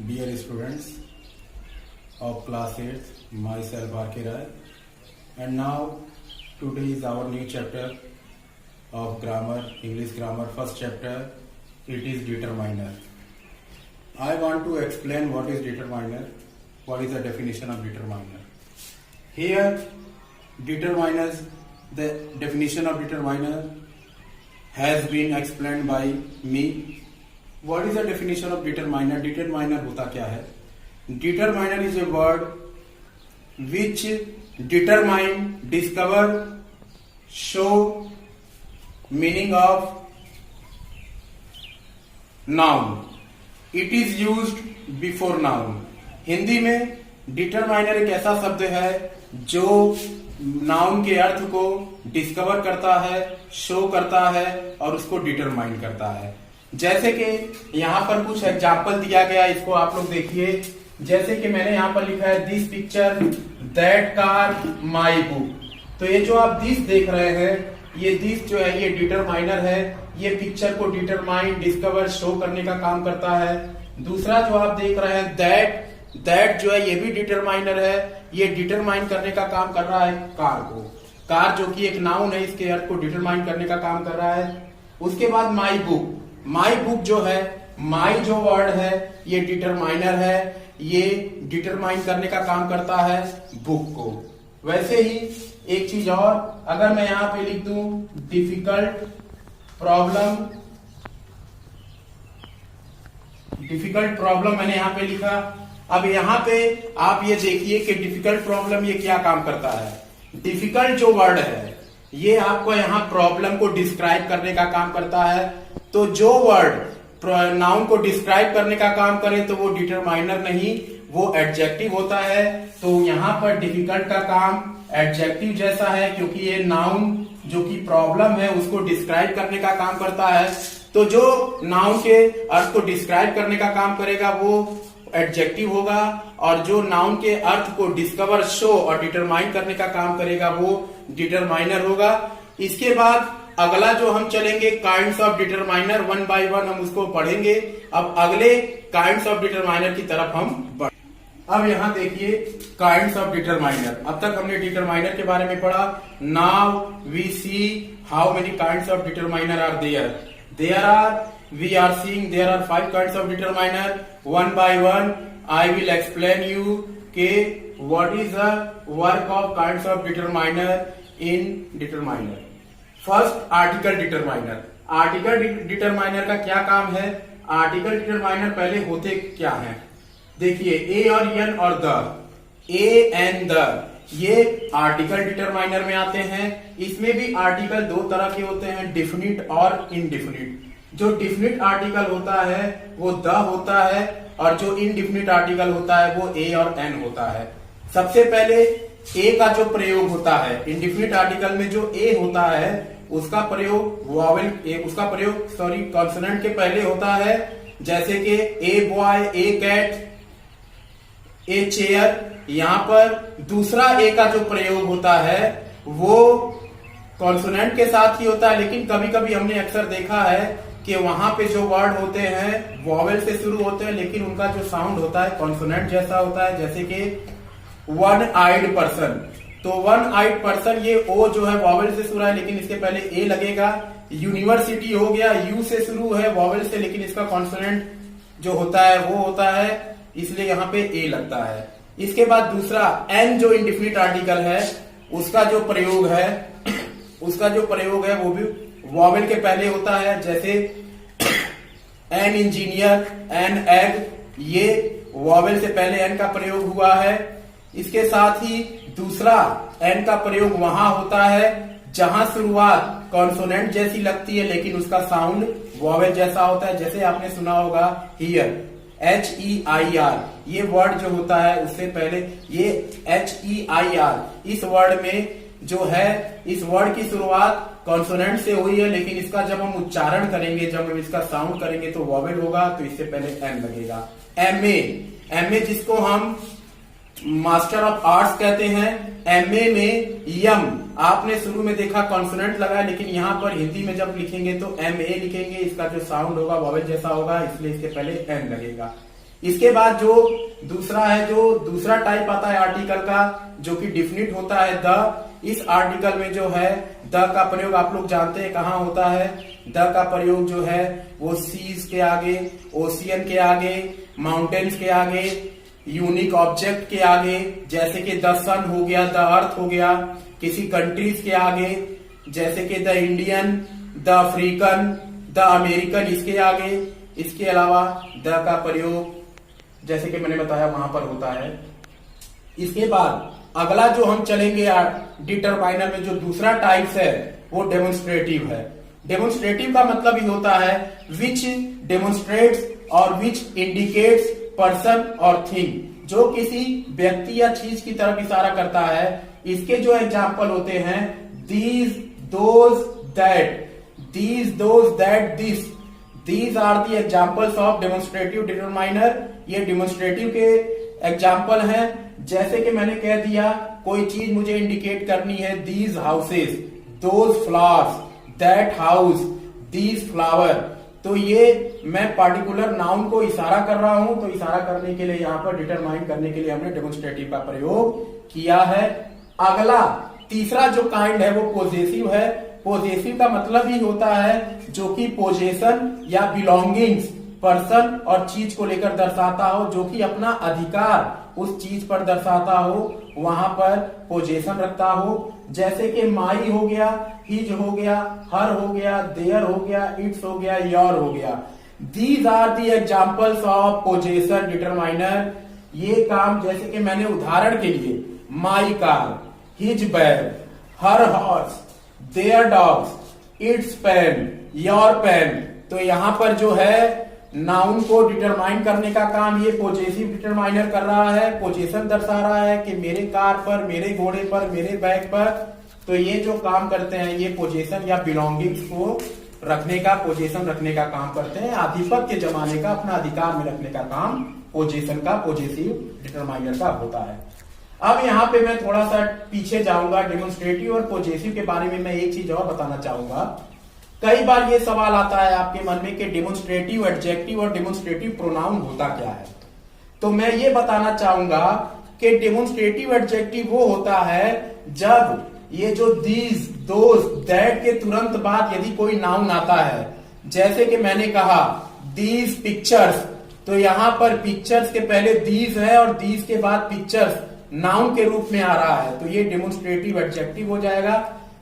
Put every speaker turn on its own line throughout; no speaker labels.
Dear students of class 8, myself R.K. Rai, and now today is our new chapter of grammar, English grammar, first chapter. It is determiner. I want to explain what is determiner, what is the definition of determiner. Here, determiners, the definition of determiner has been explained by me. What is the definition of determiner? Determiner होता क्या है? Determiner is a word which determine, discover, show meaning of noun. It is used before noun. Hindi में determiner एक ऐसा शब्द है जो noun के अर्थ को डिस्कवर करता है, शो करता है और उसको डिटरमाइन करता है। जैसे कि यहाँ पर कुछ एग्जाम्पल दिया गया, इसको आप लोग देखिए। जैसे कि मैंने यहाँ पर लिखा है this picture, that car, my book. तो ये जो आप दिस देख रहे हैं, ये दिस जो है ये डिटरमाइनर है। ये पिक्चर को डिटरमाइन, डिस्कवर, शो करने का काम करता है। दूसरा जो आप देख रहे हैं दैट जो है ये भी डिटरमाइनर है। ये डिटरमाइन करने का काम कर रहा है कार को। कार जो कि एक नाउन है, इसके अर्थ को डिटरमाइन करने का काम कर रहा है। उसके बाद माई बुक जो है, माई जो वर्ड है ये डिटरमाइनर है। ये डिटरमाइन करने का काम करता है बुक को। वैसे ही एक चीज और, अगर मैं यहां पे लिख दूं डिफिकल्ट प्रॉब्लम मैंने यहां पे लिखा। अब यहां पे आप ये देखिए कि डिफिकल्ट प्रॉब्लम ये क्या काम करता है। डिफिकल्ट जो वर्ड है ये आपको यहां प्रॉब्लम को डिस्क्राइब करने का काम करता है। तो जो वर्ड नाउन को डिस्क्राइब करने का काम करे तो वो डिटरमाइनर नहीं, वो एडजेक्टिव होता है। तो यहां पर डिफिकल्ट का काम एडजेक्टिव जैसा है, क्योंकि ये नाउन जो कि प्रॉब्लम है उसको डिस्क्राइब करने का काम करता है। तो जो नाउन के अर्थ को डिस्क्राइब करने का काम करेगा वो एडजेक्टिव होगा, और जो नाउन के अर्थ को डिस्कवर, शो और डिटरमाइन करने का काम करेगा वो डिटरमाइनर होगा। इसके बाद अगला जो हम चलेंगे kinds of determiner, one by one हम उसको पढ़ेंगे। अब अगले काइंड्स ऑफ डिटरमाइनर की तरफ हम बढ़। अब यहां देखिए काइंड्स ऑफ डिटरमाइनर। अब तक हमने डिटरमाइनर के बारे में पढ़ा। Now we see how many kinds of determiner are there. We are seeing there are 5 kinds of determiner. One by one I will explain you what is the work of kinds of determiner in determiner. First, article determiner. Article determiner का क्या काम है? Article determiner पहले होते क्या हैं? देखिए a और n और the, a and the ये आर्टिकल डिटरमाइनर में आते हैं। इसमें भी आर्टिकल दो तरह के होते हैं, डिफिनिट और इनडिफिनिट। जो डिफिनिट आर्टिकल होता है वो द होता है, और जो इनडिफिनिट आर्टिकल होता है वो ए और एन होता है। सबसे पहले ए का जो प्रयोग होता है, इंडिफिनिट आर्टिकल में जो ए होता है उसका प्रयोग कॉन्सोनेंट के पहले होता है। जैसे कि a boy, a cat, a chair. यहां पर दूसरा ए का जो प्रयोग होता है वो कॉन्सोनेंट के साथ ही होता है, लेकिन कभी कभी हमने अक्सर देखा है कि वहां पे जो वर्ड होते हैं वॉवेल से शुरू होते हैं, लेकिन उनका जो साउंड होता है कॉन्सोनेंट जैसा होता है। जैसे कि वन आइड पर्सन, तो वन आइड पर्सन ये ओ जो है वॉवेल से शुरू है लेकिन इसके पहले ए लगेगा। यूनिवर्सिटी हो गया, यू से शुरू है वॉवेल से, लेकिन इसका कॉन्सोनेंट जो होता है वो होता है, इसलिए यहाँ पे ए लगता है। इसके बाद दूसरा एन जो इंडिफिनिट आर्टिकल है उसका जो प्रयोग है वो भी वॉवेल के पहले होता है। जैसे एन इंजीनियर, एन एग, ये वॉवेल से पहले एन का प्रयोग हुआ है। इसके साथ ही दूसरा एन का प्रयोग वहां होता है जहां शुरुआत कॉन्सोनेंट जैसी लगती है लेकिन उसका साउंड वॉवेल जैसा होता है। जैसे आपने सुना होगा हियर, HEIR, ये वर्ड जो होता है उससे पहले ये HEIR, इस वर्ड में जो है, इस वर्ड की शुरुआत कॉन्सोनेंट से हुई है, लेकिन इसका जब हम उच्चारण करेंगे, जब हम इसका साउंड करेंगे तो वॉवेल होगा, तो इससे पहले एन लगेगा। MA जिसको हम मास्टर ऑफ आर्ट्स कहते हैं, MA में यम आपने शुरू में देखा कॉन्सोनेंट लगा, लेकिन यहाँ पर हिंदी में जब लिखेंगे तो MA लिखेंगे, इसका जो साउंड होगा वॉवेल जैसा होगा, इसलिए इसके पहले एन लगेगा। इसके बाद जो दूसरा है, जो दूसरा टाइप आता है आर्टिकल का, जो कि डिफिनिट होता है द। इस आर्टिकल में जो है द का प्रयोग आप लोग जानते हैं कहाँ होता है। द का प्रयोग जो है वो सीज के आगे, ओशियन के आगे, माउंटेन्स के आगे, यूनिक ऑब्जेक्ट के आगे, जैसे कि द सन हो गया, द अर्थ हो गया, किसी कंट्रीज के आगे जैसे कि the Indian, the African, the American, इसके आगे। इसके अलावा द का प्रयोग जैसे कि मैंने बताया वहां पर होता है। इसके बाद अगला जो हम चलेंगे डिटरमाइनर में, जो दूसरा टाइप्स है वो डेमोन्स्ट्रेटिव है। डेमोन्स्ट्रेटिव का मतलब ही होता है विच डेमोन्स्ट्रेट्स और विच इंडिकेट्स पर्सन और थिंग, जो किसी व्यक्ति या चीज की तरफ इशारा करता है। इसके जो एग्जाम्पल होते हैं these, those, that, these, those, that, this, these are the examples of demonstrative determiner. ये डेमोन्स्ट्रेटिव के एग्जाम्पल हैं। जैसे कि मैंने कह दिया कोई चीज मुझे इंडिकेट करनी है, these houses, those flowers, that house, these flower, तो ये मैं पार्टिकुलर नाउन को इशारा कर रहा हूं, तो इशारा करने के लिए यहां पर डिटरमाइन करने के लिए हमने डेमोन्स्ट्रेटिव का प्रयोग किया है। अगला तीसरा जो काइंड है वो पोजेसिव है। पोजेसिव का मतलब ही होता है जो कि पोजेशन या बिलोंगिंग्स पर्सन और चीज को लेकर दर्शाता हो, जो कि अपना अधिकार उस चीज पर दर्शाता हो, वहां पर पोजेशन रखता हो। जैसे कि माई हो गया, हिज हो गया, हर हो गया, देयर हो गया, इट्स हो गया, योर हो गया। These are the examples of possession determiner. ये काम जैसे कि मैंने उदाहरण के लिए my car, his bag, her horse, their dogs, its pen, your pen, तो यहां पर जो है नाउन को डिटरमाइन करने का काम ये पोजेसिव डिटरमाइनर कर रहा है। पोजेशन दर्शा रहा है कि मेरे कार पर, मेरे घोड़े पर, मेरे बैग पर, तो ये जो काम करते हैं ये पोजेशन या बिलोंगिंग्स को रखने का, पोजेशन रखने का काम करते हैं। आधिपत्य जमाने का, अपना अधिकार में रखने का काम पोजेशन का, पोजेसिव डिटरमाइनर का होता है। अब यहाँ पे मैं थोड़ा सा पीछे जाऊंगा। डेमोन्स्ट्रेटिव और पोजेसिव के बारे में मैं एक चीज और बताना चाहूंगा। कई बार ये सवाल आता है आपके मन में कि डेमोन्स्ट्रेटिव एडजेक्टिव और डेमोन्स्ट्रेटिव प्रोनाउन होता क्या है। तो मैं ये बताना चाहूंगा कि डेमोन्स्ट्रेटिव एडजेक्टिव वो होता है जब ये जो दीज, दोज, दैट के तुरंत बाद यदि कोई नाउन आता है, जैसे कि मैंने कहा दीज पिक्चर्स, तो यहां पर पिक्चर्स के पहले दीज है और दीज के बाद पिक्चर्स नाउन के रूप में आ रहा है, तो ये डेमोन्स्ट्रेटिव एडजेक्टिव हो जाएगा।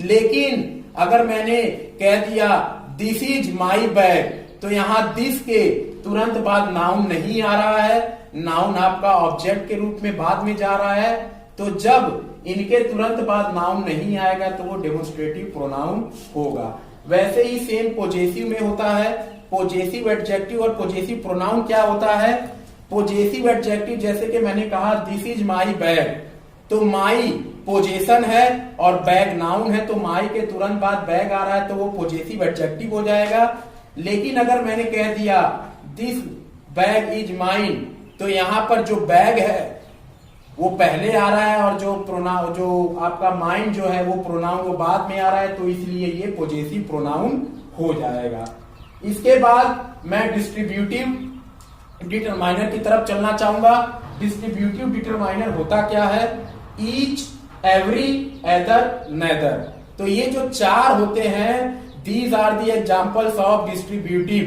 लेकिन अगर मैंने कह दिया दिस इज माई बैग, तो यहां दिस के तुरंत बाद नाउन नहीं आ रहा है, नाउन आपका ऑब्जेक्ट के रूप में बाद में जा रहा है। तो जब इनके तुरंत बाद नाउन नहीं आएगा तो वो डेमोन्स्ट्रेटिव प्रोनाउन होगा। वैसे ही सेम पोजेसिव में होता है। पोजेसिव एडजेक्टिव और पोजेसिव प्रोनाउन क्या होता है? पोजेसिव एडजेक्टिव जैसे कि मैंने कहा दिस इज माई बैग, तो माई पोजेशन है और बैग नाउन है, तो माई के तुरंत बाद बैग आ रहा है तो वो पोजेसिव एडजेक्टिव हो जाएगा। लेकिन अगर मैंने कह दिया दिस बैग इज माइन, तो यहां पर जो बैग है वो पहले आ रहा है और जो प्रोनाउन, जो आपका माइन जो है वो प्रोनाउन वो बाद में आ रहा है, तो इसलिए ये पोजेसिव प्रोनाउन हो जाएगा। इसके बाद मैं डिस्ट्रीब्यूटिव डिटरमाइनर की तरफ चलना चाहूंगा। डिस्ट्रीब्यूटिव डिटरमाइनर होता क्या है? ईच, एवरी, एदर, नेदर, तो ये जो चार होते हैं these are the examples of distributive.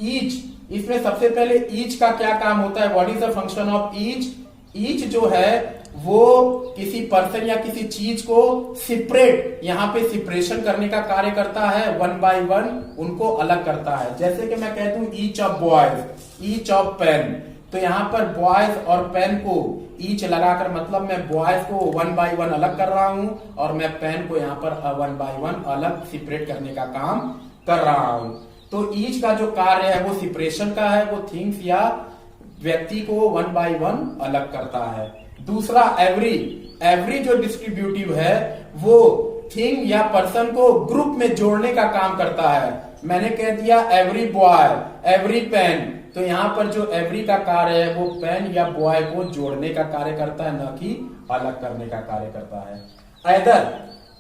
Each, इसमें सबसे पहले ईच का क्या काम होता है? What is the function of each? Each जो है वो किसी पर्सन या किसी चीज को सेपरेट, यहां पे सेपरेशन करने का कार्य करता है, वन बाय वन उनको अलग करता है। जैसे कि मैं कहता हूं each of boys, each of pen, तो यहां पर बॉयज और पेन को ईच लगाकर मतलब मैं बॉयज को वन बाय वन अलग कर रहा हूं और मैं पेन को यहां पर वन बाय वन अलग सेपरेट करने का काम कर रहा हूं। तो ईच का जो कार्य है वो सेपरेशन का है, वो थिंग्स या व्यक्ति को वन बाय वन अलग करता है। दूसरा एवरी, एवरी जो डिस्ट्रीब्यूटिव है वो थिंग या पर्सन को ग्रुप में जोड़ने का काम करता है। मैंने कह दिया एवरी बॉय, एवरी पेन, तो यहां पर जो एवरी का कार्य है वो पेन या बॉय को जोड़ने का कार्य करता है, न कि अलग करने का कार्य करता है। एदर,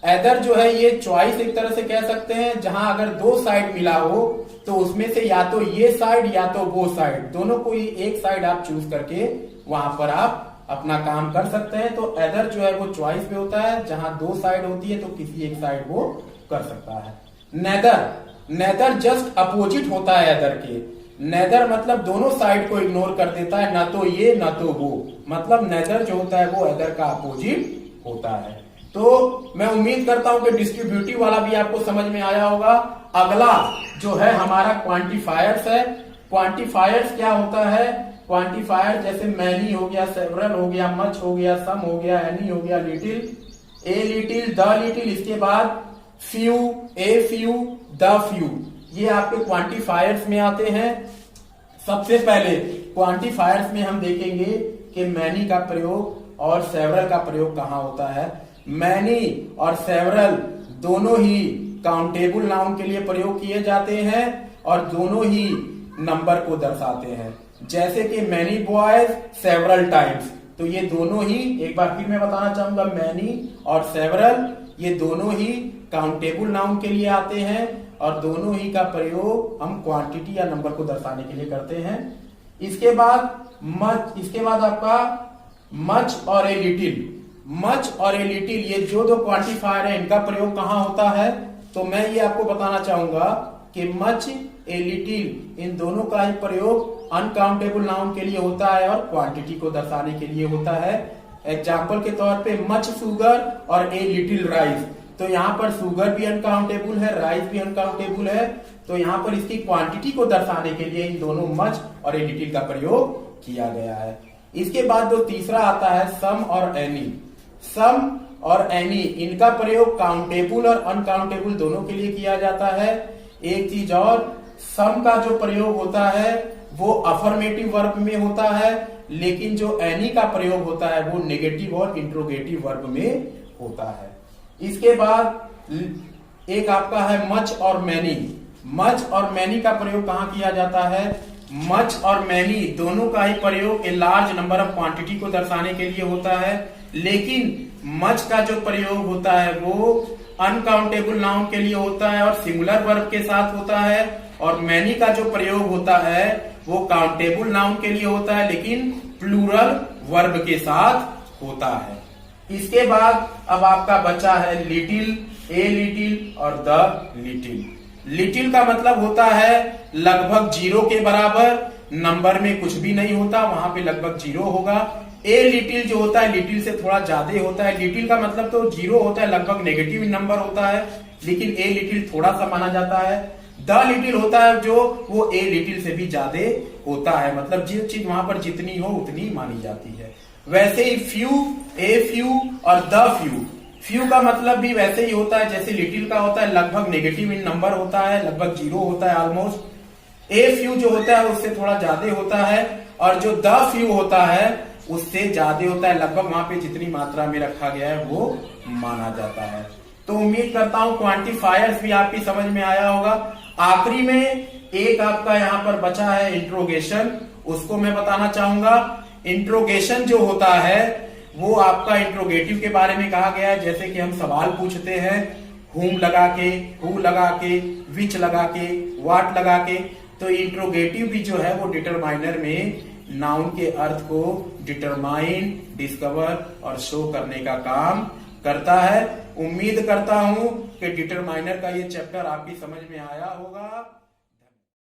एदर जो है ये चॉइस एक तरह से कह सकते हैं, जहां अगर दो साइड मिला हो तो उसमें से या तो ये साइड या तो वो साइड, दोनों कोई एक साइड आप चूज करके वहां पर आप अपना काम कर सकते हैं। तो एदर जो है वो चॉइस पे होता है, जहां दो साइड होती है तो किसी एक साइड वो कर सकता है। नेदर, नेदर जस्ट अपोजिट होता है एदर के। नेदर मतलब दोनों साइड को इग्नोर कर देता है, ना तो ये ना तो वो, मतलब नेदर जो होता है वो एदर का अपोजिट होता है। तो मैं उम्मीद करता हूं कि डिस्ट्रीब्यूटिव वाला भी आपको समझ में आया होगा। अगला जो है हमारा क्वांटिफायर्स है। क्वांटिफायर्स क्या होता है? क्वांटिफायर जैसे मैनी हो गया, सेवरल हो गया, मच हो गया, सम हो गया, एनी हो गया, little, a little, the little, इसके बाद few, a few, the few, ये आपके क्वांटिफायर्स में आते हैं। सबसे पहले क्वांटिफायर्स में हम देखेंगे कि मैनी का प्रयोग और सेवरल का प्रयोग कहां होता है। मैनी और सेवरल दोनों ही काउंटेबल नाउन के लिए प्रयोग किए जाते हैं और दोनों ही नंबर को दर्शाते हैं। जैसे कि मैनी बॉयज सेवरल टाइम्स, तो ये दोनों ही, एक बार फिर मैं बताना चाहूंगा, मैनी और सेवरल ये दोनों ही काउंटेबल नाउन के लिए आते हैं और दोनों ही का प्रयोग हम क्वांटिटी या नंबर को दर्शाने के लिए करते हैं। इसके बाद मच, इसके बाद आपका मच और ए लिटिल, मच और ए लिटिल, ये जो दो क्वांटिफायर है इनका प्रयोग कहां होता है? तो मैं ये आपको बताना चाहूंगा कि मच, ए लिटिल, इन दोनों का ही प्रयोग अनकाउंटेबल नाउन के लिए होता है और क्वांटिटी को दर्शाने के लिए होता है। एग्जाम्पल के तौर पे मच शुगर और ए लिटिल राइस, तो यहाँ पर शुगर भी अनकाउंटेबल है, राइस भी अनकाउंटेबल है, तो यहाँ पर इसकी क्वांटिटी को दर्शाने के लिए इन दोनों मच और ए लिटिल का प्रयोग किया गया है। इसके बाद जो तीसरा आता है सम और एनी। सम और एनी, इनका प्रयोग काउंटेबल और अनकाउंटेबल दोनों के लिए किया जाता है। एक चीज और, सम का जो प्रयोग होता है वो अफर्मेटिव वर्ब में होता है, लेकिन जो एनी का प्रयोग होता है वो नेगेटिव और इंट्रोगेटिव वर्ब में होता है। इसके बाद एक आपका है मच और मैनी। मच और मैनी का प्रयोग कहां किया जाता है? मच और मैनी दोनों का ही प्रयोग a large number of quantity को दर्शाने के लिए होता है, लेकिन मच का जो प्रयोग होता है वो अनकाउंटेबल नाउन के लिए होता है और सिंगुलर वर्ब के साथ होता है, और मैनी का जो प्रयोग होता है वो काउंटेबल नाउन के लिए होता है लेकिन प्लूरल वर्ब के साथ होता है। इसके बाद अब आपका बचा है लिटिल, ए लिटिल और द लिटिल। लिटिल का मतलब होता है लगभग जीरो के बराबर, नंबर में कुछ भी नहीं होता, वहां पे लगभग जीरो होगा। ए लिटिल जो होता है लिटिल से थोड़ा ज्यादा होता है। लिटिल का मतलब तो जीरो होता है, लगभग नेगेटिव नंबर होता है, लेकिन ए लिटिल थोड़ा सा माना जाता है। द लिटिल होता है जो वो ए लिटिल से भी ज्यादा होता है, मतलब जो चीज वहां पर जितनी हो उतनी मानी जाती है। वैसे ही फ्यू, ए फ्यू और द फ्यू, फ्यू का मतलब भी वैसे ही होता है जैसे लिटिल का होता है, लगभग नेगेटिव इन नंबर होता है, लगभग जीरो होता है ऑलमोस्ट। ए फ्यू जो होता है उससे थोड़ा ज्यादा होता है, और जो द फ्यू होता है उससे ज्यादा होता है, लगभग वहां पे जितनी मात्रा में रखा गया है वो माना जाता है। तो उम्मीद करता हूं क्वांटिफायर्स भी आपकी समझ में आया होगा। आखिरी में एक आपका यहाँ पर बचा है इंट्रोगेशन, उसको मैं बताना चाहूंगा। इंट्रोगेशन जो होता है वो आपका इंट्रोगेटिव के बारे में कहा गया है, जैसे कि हम सवाल पूछते हैं हुम लगा के, हु लगा के, विच लगा के, व्हाट लगा के, तो इंट्रोगेटिव भी जो है वो डिटरमाइनर में नाउन के अर्थ को डिटरमाइन, डिस्कवर और शो करने का काम करता है। उम्मीद करता हूं कि डिटरमाइनर का ये चैप्टर आपकी समझ में आया होगा।